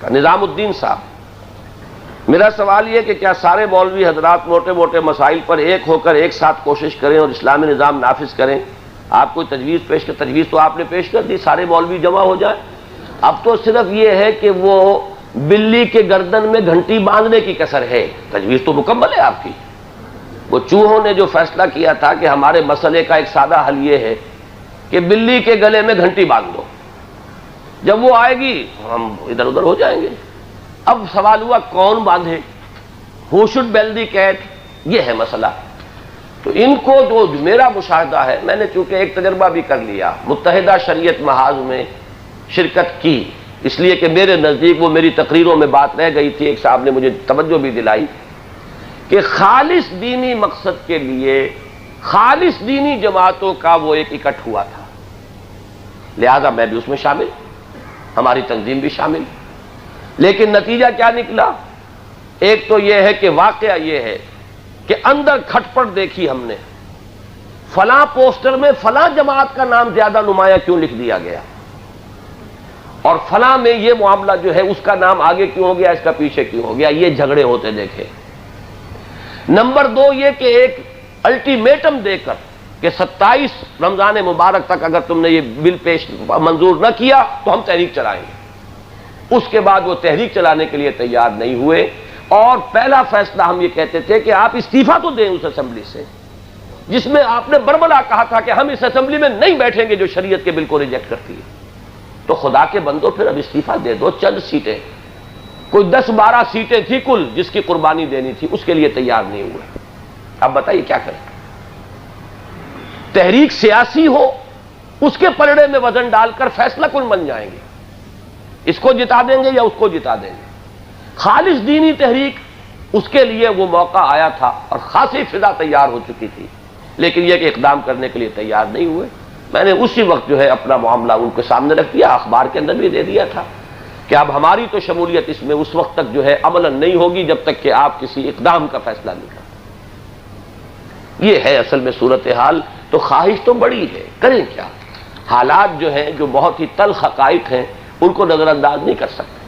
نظام الدین صاحب، میرا سوال یہ کہ کیا سارے مولوی حضرات موٹے موٹے مسائل پر ایک ہو کر ایک ساتھ کوشش کریں اور اسلامی نظام نافذ کریں؟ آپ کوئی تجویز پیش کر، تجویز تو آپ نے پیش کر دی، سارے مولوی جمع ہو جائیں۔ اب تو صرف یہ ہے کہ وہ بلی کے گردن میں گھنٹی باندھنے کی کسر ہے، تجویز تو مکمل ہے آپ کی۔ وہ چوہوں نے جو فیصلہ کیا تھا کہ ہمارے مسئلے کا ایک سادہ حل یہ ہے کہ بلی کے گلے میں گھنٹی باندھ دو، جب وہ آئے گی ہم ادھر ادھر ہو جائیں گے۔ اب سوال ہوا کون باندھے، who should bell the cat, یہ ہے مسئلہ۔ تو ان کو جو میرا مشاہدہ ہے، میں نے چونکہ ایک تجربہ بھی کر لیا، متحدہ شریعت محاذ میں شرکت کی، اس لیے کہ میرے نزدیک وہ میری تقریروں میں بات رہ گئی تھی، ایک صاحب نے مجھے توجہ بھی دلائی کہ خالص دینی مقصد کے لیے خالص دینی جماعتوں کا وہ ایک اکٹھ ہوا تھا، لہذا میں بھی اس میں شامل، ہماری تنظیم بھی شامل۔ لیکن نتیجہ کیا نکلا؟ ایک تو یہ ہے کہ واقعہ یہ ہے کہ اندر کھٹ پٹ دیکھی ہم نے، فلاں پوسٹر میں فلاں جماعت کا نام زیادہ نمایاں کیوں لکھ دیا گیا، اور فلاں میں یہ معاملہ جو ہے اس کا نام آگے کیوں ہو گیا، اس کا پیچھے کیوں ہو گیا، یہ جھگڑے ہوتے دیکھے۔ نمبر دو یہ کہ ایک الٹیمیٹم دے کر کہ 27 رمضان مبارک تک اگر تم نے یہ بل پیش منظور نہ کیا تو ہم تحریک چلائیں گے۔ اس کے بعد وہ تحریک چلانے کے لیے تیار نہیں ہوئے، اور پہلا فیصلہ ہم یہ کہتے تھے کہ آپ استعفیٰ تو دیں اس اسمبلی سے جس میں آپ نے بربلا کہا تھا کہ ہم اس اسمبلی میں نہیں بیٹھیں گے جو شریعت کے بل کو ریجیکٹ کرتی ہے۔ تو خدا کے بندو پھر اب استعفیٰ دے دو، چند سیٹیں، کوئی 10-12 سیٹیں تھی کل جس کی قربانی دینی تھی، اس کے لیے تیار نہیں ہوئے۔ اب بتائیے کیا کریں؟ تحریک سیاسی ہو، اس کے پلڑے میں وزن ڈال کر فیصلہ کن بن جائیں گے، اس کو جتا دیں گے یا اس کو جتا دیں گے۔ خالص دینی تحریک، اس کے لیے وہ موقع آیا تھا اور خاصی فضا تیار ہو چکی تھی، لیکن یہ کہ اقدام کرنے کے لیے تیار نہیں ہوئے۔ میں نے اسی وقت جو ہے اپنا معاملہ ان کے سامنے رکھ دیا، اخبار کے اندر بھی دے دیا تھا کہ اب ہماری تو شمولیت اس میں اس وقت تک جو ہے عملاً نہیں ہوگی جب تک کہ آپ کسی اقدام کا فیصلہ نہیں کرتے۔ یہ ہے اصل میں صورتحال۔ تو خواہش تو بڑی ہے، کریں کیا؟ حالات جو ہیں جو بہت ہی تلخ حقائق ہیں ان کو نظر انداز نہیں کر سکتے۔